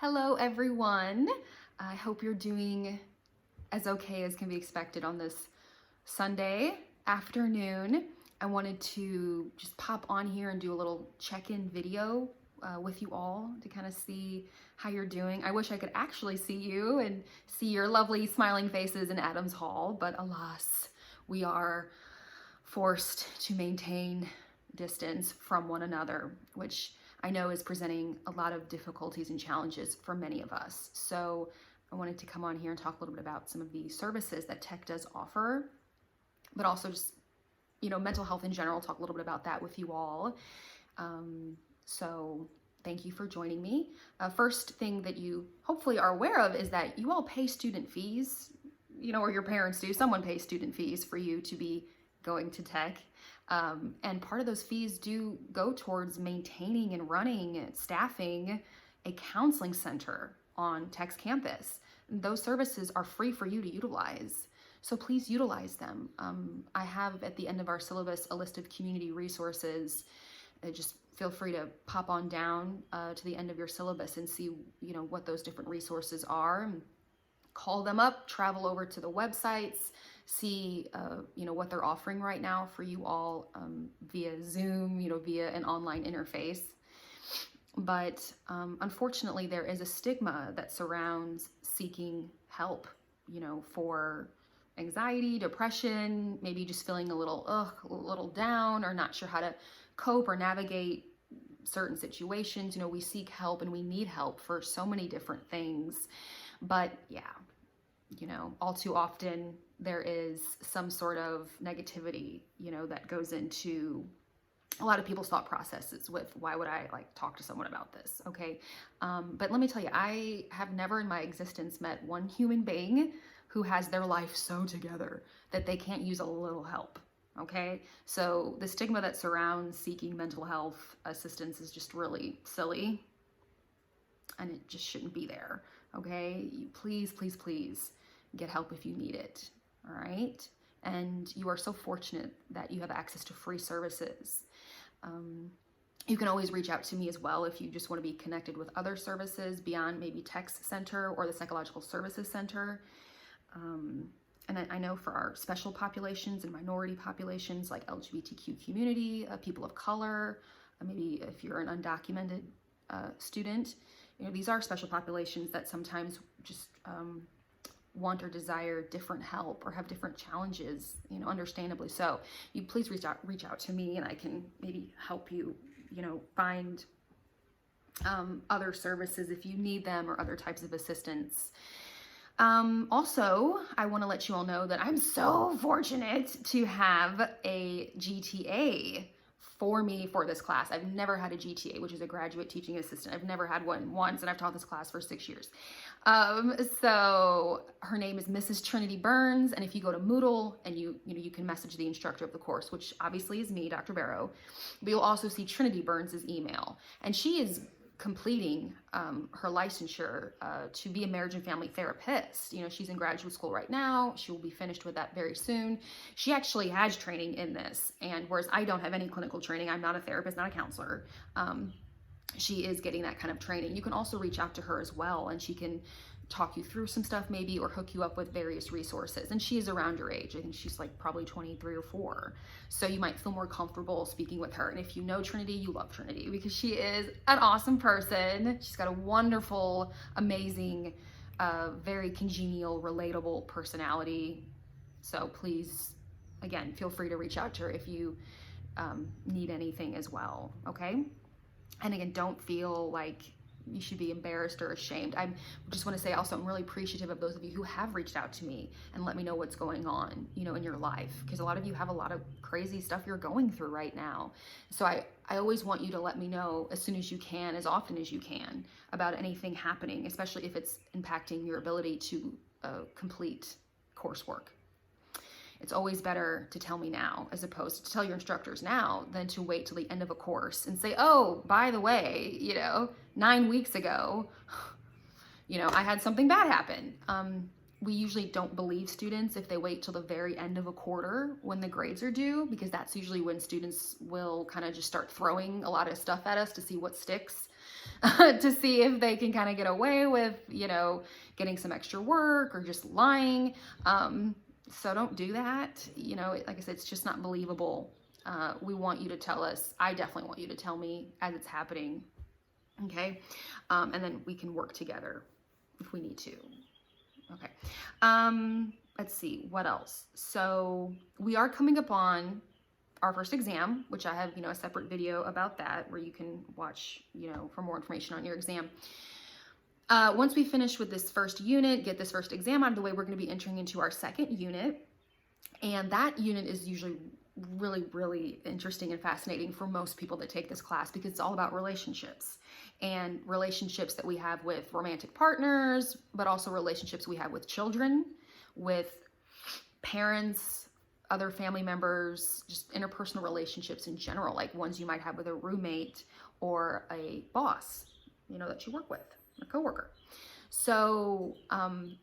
Hello, everyone. I hope you're doing as okay as can be expected on this Sunday afternoon. I wanted to just pop on here and do a little check-in video with you all to kind of see how you're doing. I wish I could actually see you and see your lovely smiling faces in Adams Hall, but alas, we are forced to maintain distance from one another, which I know is presenting a lot of difficulties and challenges for many of us. So I wanted to come on here and talk a little bit about some of the services that tech does offer, but also just, mental health in general, talk a little bit about that with you all. So thank you for joining me. First thing that you hopefully are aware of is that you all pay student fees, or your parents do. Someone pays student fees for you to be going to tech. And part of those fees do go towards maintaining and running, staffing a counseling center on Tech's campus. Those services are free for you to utilize. So please utilize them. I have at the end of our syllabus a list of community resources. Just feel free to pop on down to the end of your syllabus and see, what those different resources are. Call them up, travel over to the websites, see, what they're offering right now for you all via Zoom, via an online interface. But unfortunately, there is a stigma that surrounds seeking help, for anxiety, depression, maybe just feeling a little down or not sure how to cope or navigate certain situations. We seek help and we need help for so many different things. But yeah, all too often there is some sort of negativity, that goes into a lot of people's thought processes with why would I talk to someone about this? Okay. But let me tell you, I have never in my existence met one human being who has their life so together that they can't use a little help. Okay. So the stigma that surrounds seeking mental health assistance is just really silly, and it just shouldn't be there. Okay. Please get help if you need it. All right. And you are so fortunate that you have access to free services. You can always reach out to me as well if you just want to be connected with other services beyond maybe Tech's Center or the Psychological Services Center. And I know for our special populations and minority populations like LGBTQ community, people of color, maybe if you're an undocumented student, these are special populations that sometimes just want or desire different help or have different challenges, understandably so. You please reach out to me and I can maybe help you, find other services if you need them or other types of assistance. Also, I want to let you all know that I'm so fortunate to have a GTA for me for this class. I've never had a GTA, which is a graduate teaching assistant. I've never had one once, and I've taught this class for 6 years. So her name is Mrs. Trinity Burns, and if you go to Moodle and you can message the instructor of the course, which obviously is me, Dr. Barrow, but you'll also see Trinity Burns's email, and she is completing her licensure to be a marriage and family therapist. She's in graduate school right now. She will be finished with that very soon. She actually has training in this, and whereas I don't have any clinical training, I'm not a therapist, not a counselor, she is getting that kind of training. You can also reach out to her as well, and she can talk you through some stuff maybe, or hook you up with various resources. And she is around your age. I think she's probably 23 or 4. So you might feel more comfortable speaking with her. And if you know Trinity, you love Trinity because she is an awesome person. She's got a wonderful, amazing, very congenial, relatable personality. So please, again, feel free to reach out to her if you need anything as well. Okay. And again, don't feel like you should be embarrassed or ashamed. I just want to say also, I'm really appreciative of those of you who have reached out to me and let me know what's going on, in your life, because a lot of you have a lot of crazy stuff you're going through right now. So I always want you to let me know as soon as you can, as often as you can, about anything happening, especially if it's impacting your ability to complete coursework. It's always better to tell me now, as opposed to tell your instructors now, than to wait till the end of a course and say, oh, by the way, 9 weeks ago, I had something bad happen. We usually don't believe students if they wait till the very end of a quarter when the grades are due, because that's usually when students will kind of just start throwing a lot of stuff at us to see what sticks. to see if they can kind of get away with, getting some extra work or just lying. So don't do that. Like I said, it's just not believable. We want you to tell us. I definitely want you to tell me as it's happening. Okay. And then we can work together if we need to. Okay. Let's see what else. So we are coming up on our first exam, which I have, a separate video about that where you can watch, for more information on your exam. Once we finish with this first unit, get this first exam out of the way, we're going to be entering into our second unit. And that unit is usually really, really interesting and fascinating for most people that take this class, because it's all about relationships, and relationships that we have with romantic partners, but also relationships we have with children, with parents, other family members, just interpersonal relationships in general, like ones you might have with a roommate or a boss, that you work with, a coworker. So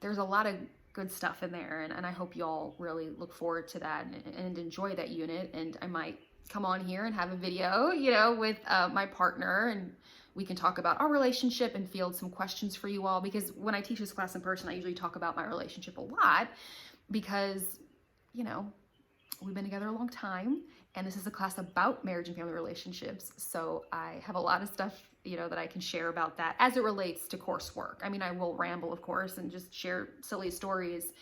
there's a lot of good stuff in there, and I hope y'all really look forward to that and enjoy that unit. And I might come on here and have a video, with my partner, and we can talk about our relationship and field some questions for you all, because when I teach this class in person, I usually talk about my relationship a lot, because we've been together a long time, and this is a class about marriage and family relationships. So I have a lot of stuff, that I can share about that as it relates to coursework. I mean, I will ramble, of course, and just share silly stories,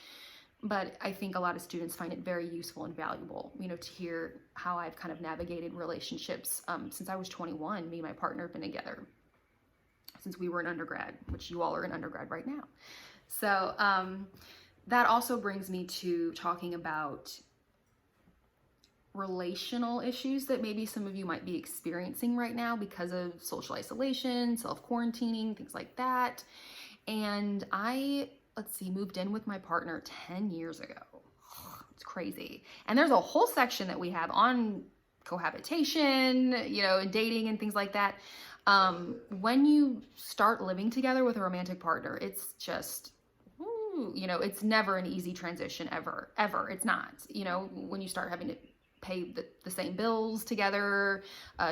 but I think a lot of students find it very useful and valuable, to hear how I've kind of navigated relationships since I was 21. Me and my partner have been together since we were in undergrad, which you all are in undergrad right now. So that also brings me to talking about relational issues that maybe some of you might be experiencing right now because of social isolation, self-quarantining, things like that. And I, moved in with my partner 10 years ago. It's crazy. And there's a whole section that we have on cohabitation, and dating and things like that. When you start living together with a romantic partner, it's just, it's never an easy transition, ever. It's not, when you start having to pay the same bills together,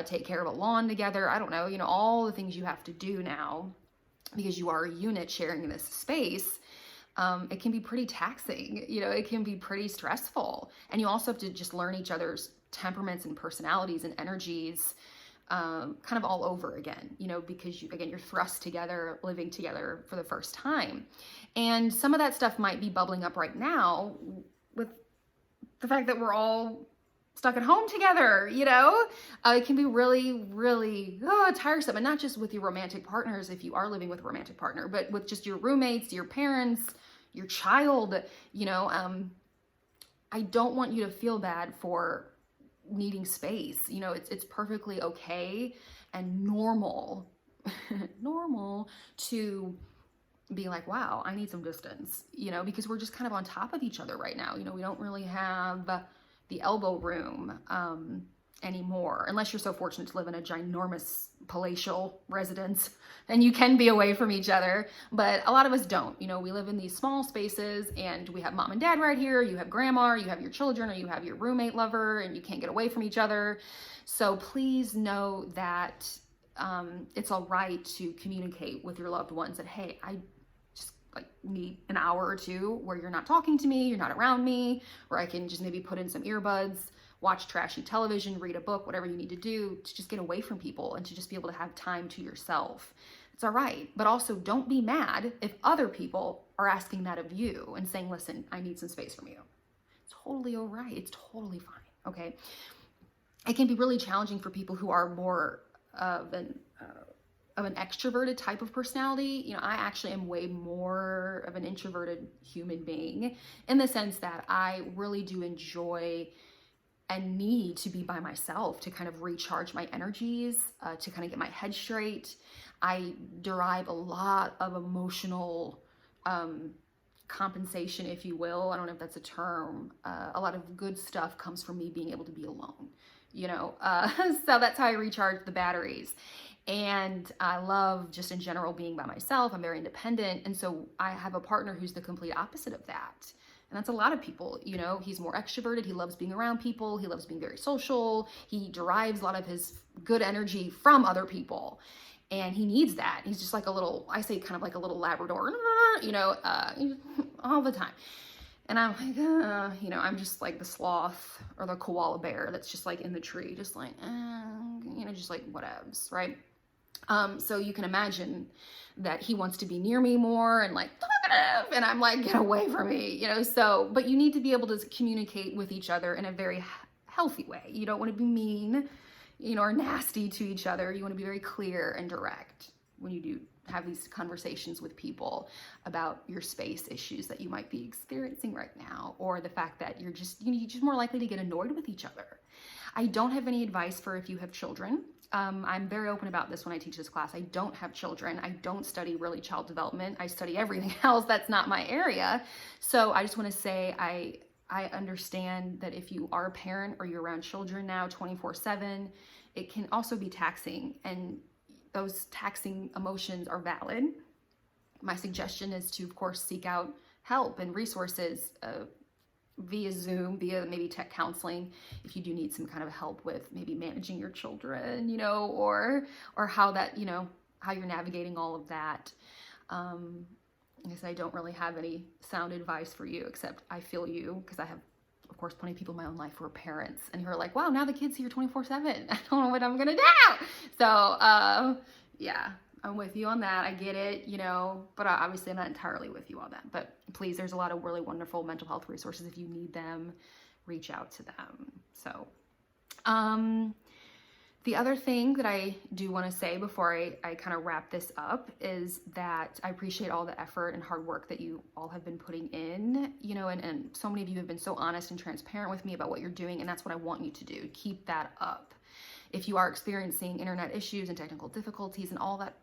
take care of a lawn together, I don't know, all the things you have to do now because you are a unit sharing this space. It can be pretty taxing, it can be pretty stressful. And you also have to just learn each other's temperaments and personalities and energies, kind of all over again, because you're thrust together, living together for the first time. And some of that stuff might be bubbling up right now with the fact that we're all stuck at home together, it can be really, really tiresome. And not just with your romantic partners, if you are living with a romantic partner, but with just your roommates, your parents, your child. I don't want you to feel bad for needing space. It's perfectly okay and normal, normal to be like, wow, I need some distance, because we're just kind of on top of each other right now. We don't really have the elbow room anymore, unless you're so fortunate to live in a ginormous palatial residence, and you can be away from each other. But a lot of us don't. We live in these small spaces, and we have mom and dad right here, you have grandma, you have your children, or you have your roommate lover, and you can't get away from each other. So please know that it's all right to communicate with your loved ones that, hey, I need an hour or two where you're not talking to me, you're not around me, where I can just maybe put in some earbuds, watch trashy television, read a book, whatever you need to do to just get away from people and to just be able to have time to yourself. It's all right. But also don't be mad if other people are asking that of you and saying, listen, I need some space from you. It's totally all right. It's totally fine. Okay. It can be really challenging for people who are more of an extroverted type of personality. I actually am way more of an introverted human being, in the sense that I really do enjoy and need to be by myself to kind of recharge my energies, to kind of get my head straight. I derive a lot of emotional compensation, if you will. I don't know if that's a term. A lot of good stuff comes from me being able to be alone, so that's how I recharge the batteries. And I love just in general being by myself. I'm very independent. And so I have a partner who's the complete opposite of that. And that's a lot of people, he's more extroverted. He loves being around people. He loves being very social. He derives a lot of his good energy from other people. and he needs that. He's just like a little, I say kind of like a little Labrador, you know, all the time. And I'm like, you know, I'm just like the sloth or the koala bear that's just like in the tree, just like, you know, just like whatevs, right? So you can imagine that he wants to be near me more and like talkative, and I'm like, get away from me, you know? So, but you need to be able to communicate with each other in a very healthy way. You don't want to be mean, you know, or nasty to each other. You want to be very clear and direct when you do have these conversations with people about your space issues that you might be experiencing right now, or the fact that you're just more likely to get annoyed with each other. I don't have any advice for if you have children. I'm very open about this when I teach this class. I don't have children. I don't study really child development. I study everything else. That's not my area. So I just want to say I understand that if you are a parent or you're around children now 24/7, it can also be taxing, and those taxing emotions are valid. My suggestion is to, of course, seek out help and resources via Zoom, via maybe tech counseling, if you do need some kind of help with maybe managing your children, you know, or how that, you know, how you're navigating all of that. I guess I don't really have any sound advice for you, except I feel you, because I have, of course, plenty of people in my own life who are parents and who are like, wow, now the kid's here 24/7. I don't know what I'm gonna do. So yeah, I'm with you on that. I get it, you know, but obviously I'm not entirely with you on that. But please, there's a lot of really wonderful mental health resources. If you need them, reach out to them. So the other thing that I do want to say before I kind of wrap this up is that I appreciate all the effort and hard work that you all have been putting in, you know, and so many of you have been so honest and transparent with me about what you're doing, and that's what I want you to do. Keep that up. If you are experiencing internet issues and technical difficulties and all that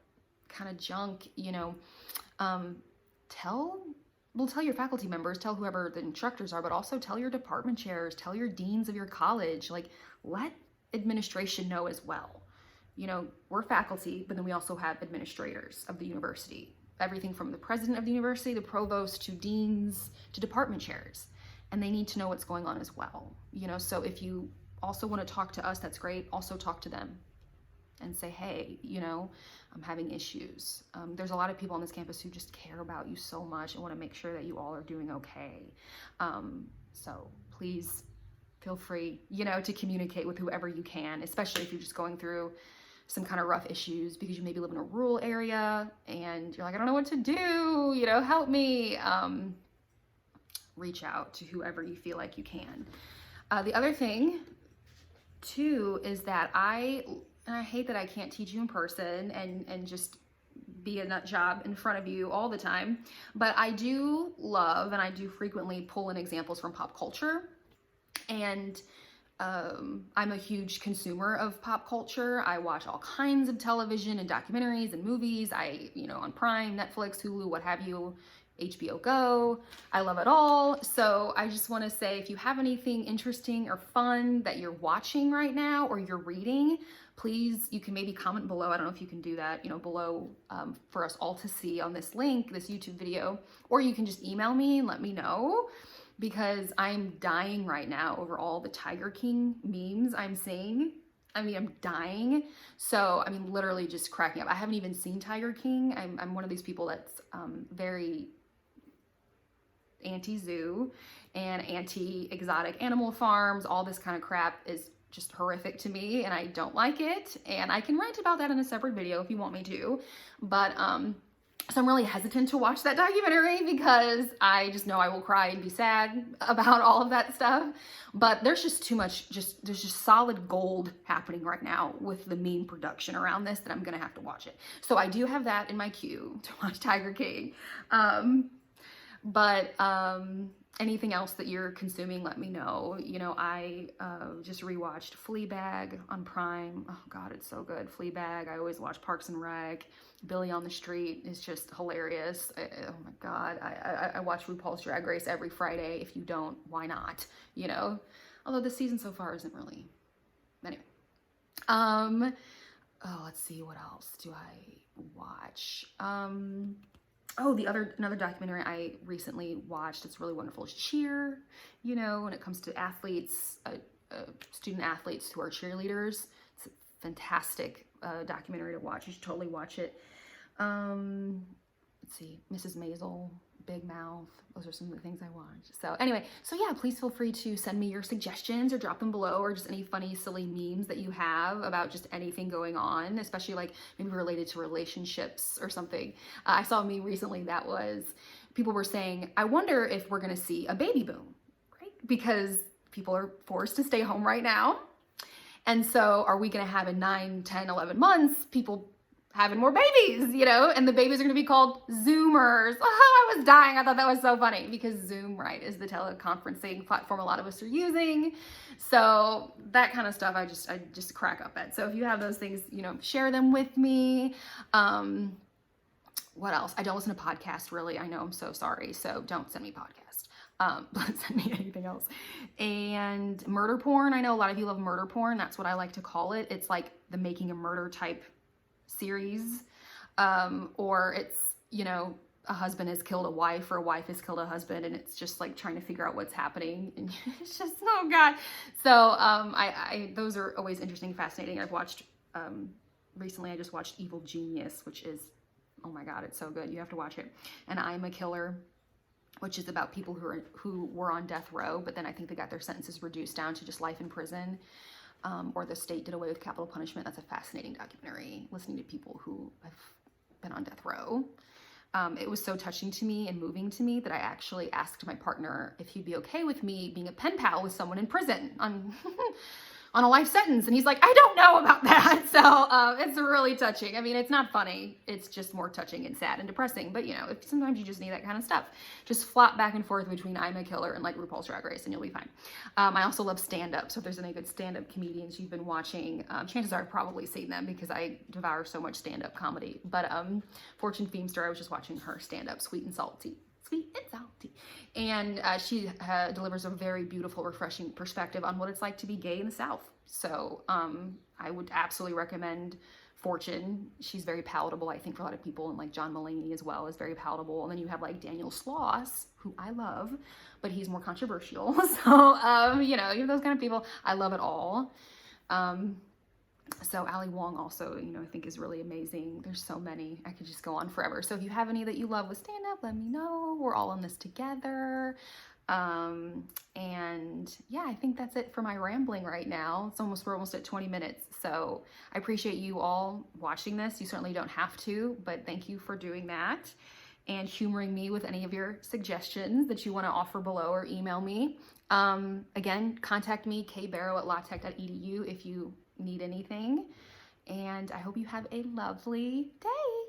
kind of junk, you know, tell your faculty members, tell whoever the instructors are, but also tell your department chairs, tell your deans of your college, like let administration know as well. You know, we're faculty, but then we also have administrators of the university, everything from the president of the university, the provost, to deans, to department chairs, and they need to know what's going on as well. You know, so if you also want to talk to us, that's great. Also talk to them and say, hey, you know, I'm having issues. There's a lot of people on this campus who just care about you so much and want to make sure that you all are doing okay. So please feel free, you know, to communicate with whoever you can, especially if you're just going through some kind of rough issues because you maybe live in a rural area and you're like, I don't know what to do, you know, help me. Reach out to whoever you feel like you can. The other thing too is that I hate that I can't teach you in person and just be a nut job in front of you all the time, but I do love and I do frequently pull in examples from pop culture. And I'm a huge consumer of pop culture. I watch all kinds of television and documentaries and movies. You know, on Prime, Netflix, Hulu, what have you, HBO Go. I love it all. So I just want to say, if you have anything interesting or fun that you're watching right now or you're reading, please, you can maybe comment below. I don't know if you can do that, you know, below for us all to see on this link, this YouTube video, or you can just email me and let me know, because I'm dying right now over all the Tiger King memes I'm seeing. I mean, I'm dying. So, I mean, literally just cracking up. I haven't even seen Tiger King. I'm one of these people that's very anti-zoo and anti-exotic animal farms. All this kind of crap is just horrific to me and I don't like it. And I can rant about that in a separate video if you want me to. But so I'm really hesitant to watch that documentary because I just know I will cry and be sad about all of that stuff. But there's just too much, there's just solid gold happening right now with the meme production around this that I'm gonna have to watch it. So I do have that in my queue to watch Tiger King. But anything else that you're consuming, let me know. You know, I just rewatched Fleabag on Prime. Oh God, it's so good. Fleabag. I always watch Parks and Rec. Billy on the Street is just hilarious. Oh my God. I watch RuPaul's Drag Race every Friday. If you don't, why not? You know, although this season so far isn't really. Anyway. Oh, let's see, what else do I watch? Oh, another documentary I recently watched, it's really wonderful, is Cheer. You know, when it comes to athletes, student athletes who are cheerleaders, it's a fantastic documentary to watch. You should totally watch it. Let's see, Mrs. Maisel, Big Mouth. Those are some of the things I watch. So anyway, so yeah, please feel free to send me your suggestions or drop them below, or just any funny, silly memes that you have about just anything going on, especially like maybe related to relationships or something. I saw a meme recently that was, people were saying, I wonder if we're going to see a baby boom, right? Because people are forced to stay home right now. And so are we going to have in 9, 10, 11 months, people having more babies, you know, and the babies are going to be called Zoomers. Oh, I was dying. I thought that was so funny because Zoom, right, is the teleconferencing platform a lot of us are using. So that kind of stuff I just crack up at. So if you have those things, you know, share them with me. What else? I don't listen to podcasts really. I know, I'm so sorry. So don't send me podcasts. Don't send me anything else. And murder porn. I know a lot of you love murder porn. That's what I like to call it. It's like the Making a Murder type series, or it's, you know, a husband has killed a wife or a wife has killed a husband, and it's just like trying to figure out what's happening, and it's just, oh god. So those are always interesting, fascinating. I've watched recently, I just watched Evil Genius, which is, oh my god, it's so good. You have to watch it. And I'm a Killer, which is about people who were on death row, but then I think they got their sentences reduced down to just life in prison. Or the state did away with capital punishment. That's a fascinating documentary, listening to people who have been on death row. It was so touching to me and moving to me that I actually asked my partner if he'd be okay with me being a pen pal with someone in prison on on a life sentence. And he's like, I don't know about that. So it's really touching. I mean, it's not funny. It's just more touching and sad and depressing. But, you know, sometimes you just need that kind of stuff. Just flop back and forth between I'm a Killer and like RuPaul's Drag Race, and you'll be fine. I also love stand-up. So if there's any good stand-up comedians you've been watching, chances are I've probably seen them because I devour so much stand-up comedy. But Fortune Feimster, I was just watching her stand-up, Sweet and Salty. And she delivers a very beautiful, refreshing perspective on what it's like to be gay in the South. So I would absolutely recommend Fortune. She's very palatable, I think, for a lot of people, and like John Mulaney as well is very palatable. And then you have like Daniel Sloss, who I love, but he's more controversial. So you know, you have those kind of people. I love it all. So Ali Wong also, you know, I think is really amazing. There's so many. I could just go on forever. So if you have any that you love with stand-up, let me know. We're all in this together. And yeah, I think that's it for my rambling right now. We're almost at 20 minutes. So I appreciate you all watching this. You certainly don't have to, but thank you for doing that and humoring me with any of your suggestions that you want to offer below or email me. Again, contact me, kbarrow@latech.edu if you need anything. And I hope you have a lovely day.